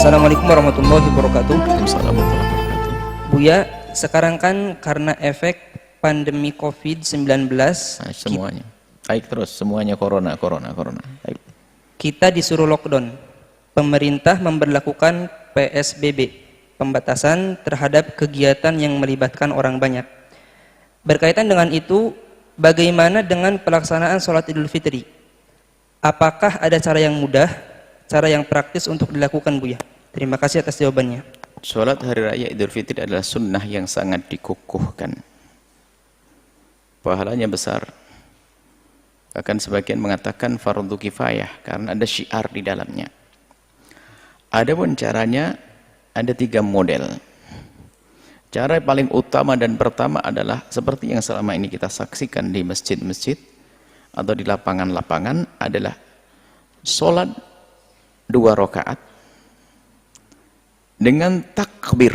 Assalamualaikum warahmatullahi wabarakatuh. Waalaikumsalam warahmatullahi wabarakatuh. Buya, sekarang kan karena efek pandemi COVID-19, Semuanya. Baik terus, semuanya corona. Baik. kita disuruh lockdown. Pemerintah memberlakukan PSBB, pembatasan terhadap kegiatan yang melibatkan orang banyak. Berkaitan dengan itu, bagaimana dengan pelaksanaan sholat Idul Fitri? Apakah ada cara yang mudah, cara yang praktis untuk dilakukan, Buya? Terima kasih atas jawabannya. Sholat hari raya Idul Fitri adalah sunnah yang sangat dikukuhkan. Pahalanya besar. Bahkan sebagian mengatakan fardu kifayah karena ada syiar di dalamnya. Adapun caranya ada 3 model. Cara yang paling utama dan pertama adalah seperti yang selama ini kita saksikan di masjid-masjid atau di lapangan-lapangan adalah sholat 2 rakaat dengan takbir.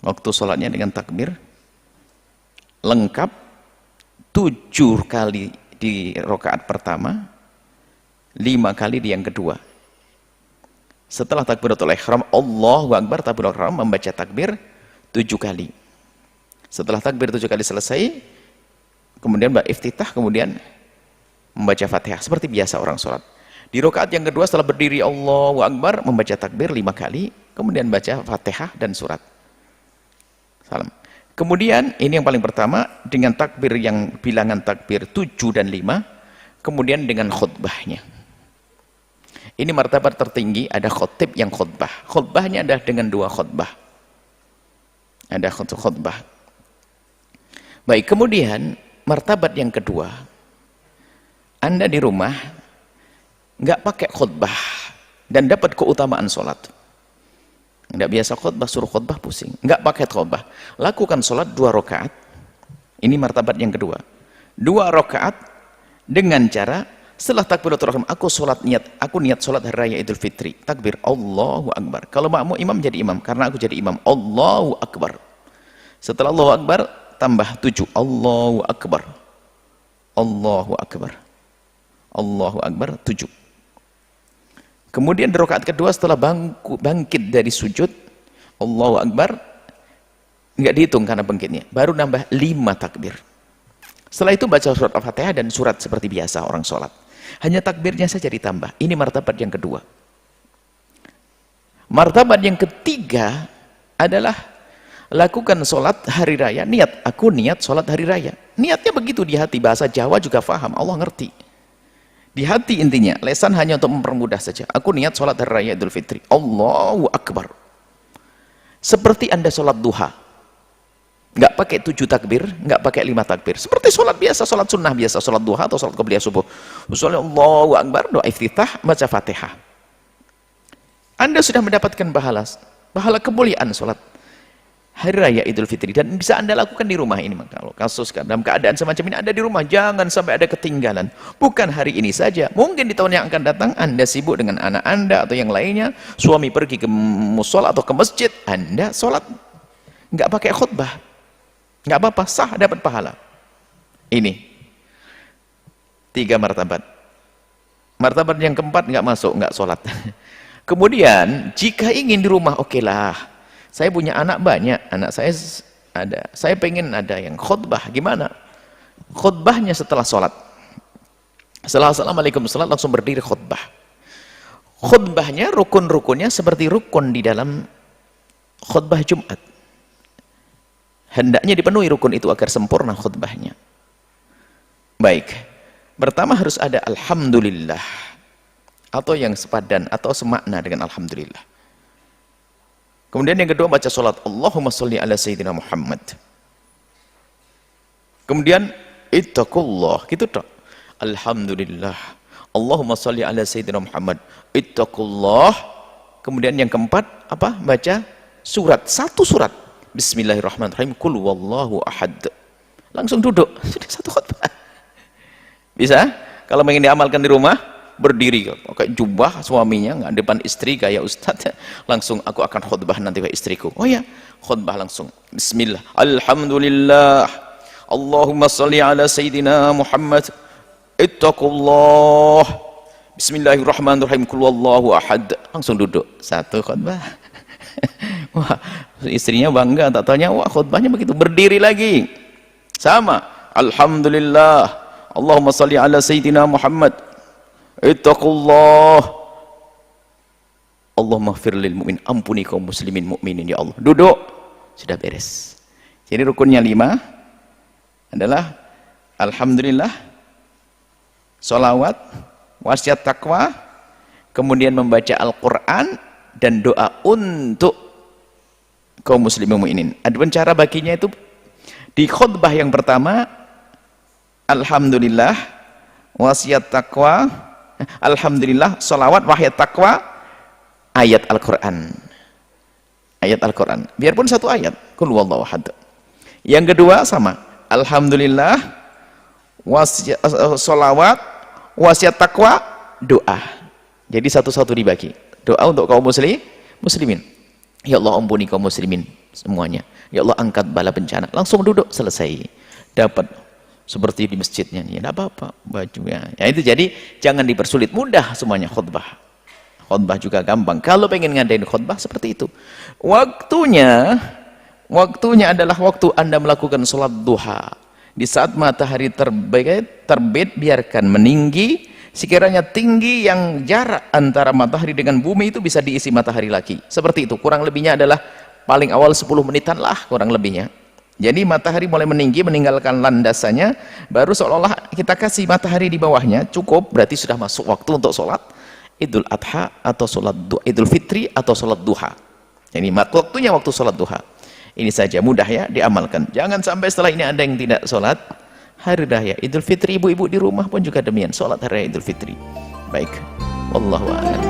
Waktu sholatnya dengan takbir lengkap 7 kali di rakaat pertama, 5 kali di yang kedua. Setelah takbiratul ihram, Allahu Akbar, takbiratul ihram, membaca takbir 7 kali. Setelah takbir 7 kali selesai, kemudian iftitah, kemudian membaca Fatihah seperti biasa orang sholat. Di rakaat yang kedua setelah berdiri Allahu Akbar, membaca takbir 5 kali, kemudian baca Fatihah dan surat. Salam. Kemudian ini yang paling pertama dengan takbir yang bilangan takbir 7 dan 5, kemudian dengan khutbahnya. Ini martabat tertinggi, ada khotib yang khutbah. Khutbahnya adalah dengan 2 khutbah. Ada khutbah. Baik, kemudian martabat yang kedua, Anda di rumah nggak pakai khutbah dan dapat keutamaan sholat. Nggak biasa khutbah, suruh khutbah pusing. Nggak pakai khutbah, lakukan sholat 2 rakaat. Ini martabat yang kedua. 2 rakaat dengan cara setelah takbiratul ihram, aku niat sholat hari raya Idul Fitri. Takbir Allahu Akbar. Kalau makmum imam jadi imam, karena aku jadi imam. Allahu Akbar. Setelah Allahu Akbar tambah 7. Allahu Akbar. Allahu Akbar. Allahu Akbar 7. Kemudian di rakaat kedua setelah bangkit dari sujud, Allahu Akbar, nggak dihitung karena bangkitnya, baru nambah 5 takbir. Setelah itu baca surat Al-Fatihah dan surat seperti biasa orang sholat. Hanya takbirnya saja ditambah. Ini martabat yang kedua. Martabat yang ketiga adalah lakukan sholat hari raya. Aku niat sholat hari raya. Niatnya begitu di hati, bahasa Jawa juga faham, Allah ngerti. Di hati intinya, lesan hanya untuk mempermudah saja. Aku niat sholat hari raya Idul Fitri. Allahu Akbar. Seperti Anda sholat duha. Nggak pakai 7 takbir, nggak pakai 5 takbir. Seperti sholat biasa, sholat sunnah biasa, sholat duha atau sholat qabliyah subuh. Usulnya Allahu Akbar, doa iftitah, baca Fatihah. Anda sudah mendapatkan pahala kemuliaan sholat hari raya Idul Fitri, dan bisa Anda lakukan di rumah ini. Kalau kasus dalam keadaan semacam ini, Anda di rumah jangan sampai ada ketinggalan. Bukan hari ini saja, mungkin di tahun yang akan datang Anda sibuk dengan anak Anda atau yang lainnya, suami pergi ke musola atau ke masjid, Anda sholat nggak pakai khutbah, nggak apa-apa, sah, dapat pahala. Ini 3 martabat. Martabat yang keempat nggak masuk, nggak sholat. Kemudian jika ingin di rumah, oke lah, saya punya anak banyak, anak saya ada, saya pengen ada yang khutbah. Gimana? Khutbahnya setelah sholat. Setelah assalamualaikum sholat langsung berdiri khutbah. Khutbahnya rukun-rukunnya seperti rukun di dalam khutbah Jumat. Hendaknya dipenuhi rukun itu agar sempurna khutbahnya. Baik, pertama harus ada alhamdulillah, atau yang sepadan atau semakna dengan alhamdulillah. Kemudian yang kedua baca salat Allahumma sholli ala sayyidina Muhammad. Kemudian ittaqullah, gitu toh. Alhamdulillah. Allahumma sholli ala sayyidina Muhammad. Ittaqullah. Kemudian yang keempat apa? Baca surat, 1 surat. Bismillahirrahmanirrahim. Qul wallahu ahad. Langsung duduk. Sudah 1 khutbah. Bisa? Kalau ingin diamalkan di rumah, berdiri pakai jubah suaminya, nggak depan istri kayak ustadz, langsung aku akan khutbah nanti ke istriku. Oh ya, khutbah langsung. Bismillah. Alhamdulillah. Allahumma sholli ala sayyidina Muhammad. Ittaqullah. Bismillahirrahmanirrahim. Qul wallahu ahad. langsung duduk. Satu khutbah. Wah, istrinya bangga, tak tanya, wah khutbahnya begitu. Berdiri lagi. Sama. Alhamdulillah. Allahumma salli ala Sayyidina Muhammad. Ittaqullah. Allahumma ighfir lil mu'min. Ampuni kaum muslimin mukminin ya Allah. Duduk. Sudah beres. Jadi rukunnya 5 adalah alhamdulillah, sholawat, wasiat takwa, kemudian membaca Al-Quran, dan doa untuk kaum muslimin mukminin. Adapun cara baginya itu di khutbah yang pertama, alhamdulillah, wasiat takwa, alhamdulillah, sholawat, wasiat takwa, ayat Al-Quran. Ayat Al-Quran. Biarpun satu ayat. Qul huwallahu ahad. Yang kedua sama. Alhamdulillah, sholawat, wasiat takwa, doa. Jadi satu-satu dibagi. Doa untuk kaum muslimin. Ya Allah ampuni kaum muslimin semuanya. Ya Allah angkat bala bencana. Langsung duduk, selesai. Dapat seperti di masjidnya. Ya enggak apa-apa bajunya. Ya itu jadi jangan dipersulit, mudah semuanya khutbah. Khutbah juga gampang. Kalau pengen ngadain khutbah seperti itu. Waktunya adalah waktu Anda melakukan sholat duha. Di saat matahari terbit, biarkan meninggi. Sekiranya tinggi yang jarak antara matahari dengan bumi itu bisa diisi matahari lagi. Seperti itu. Kurang lebihnya adalah paling awal 10 menitan lah kurang lebihnya. Jadi matahari mulai meninggi, meninggalkan landasannya, baru seolah-olah kita kasih matahari di bawahnya, cukup, berarti sudah masuk waktu untuk sholat Idul Adha atau sholat Idul Fitri atau sholat duha. Jadi waktunya waktu sholat duha. Ini saja, mudah ya diamalkan. Jangan sampai setelah ini ada yang tidak sholat hari raya Idul Fitri. Ibu-ibu di rumah pun juga demikian, sholat hari raya Idul Fitri. Baik, wallahu a'lam.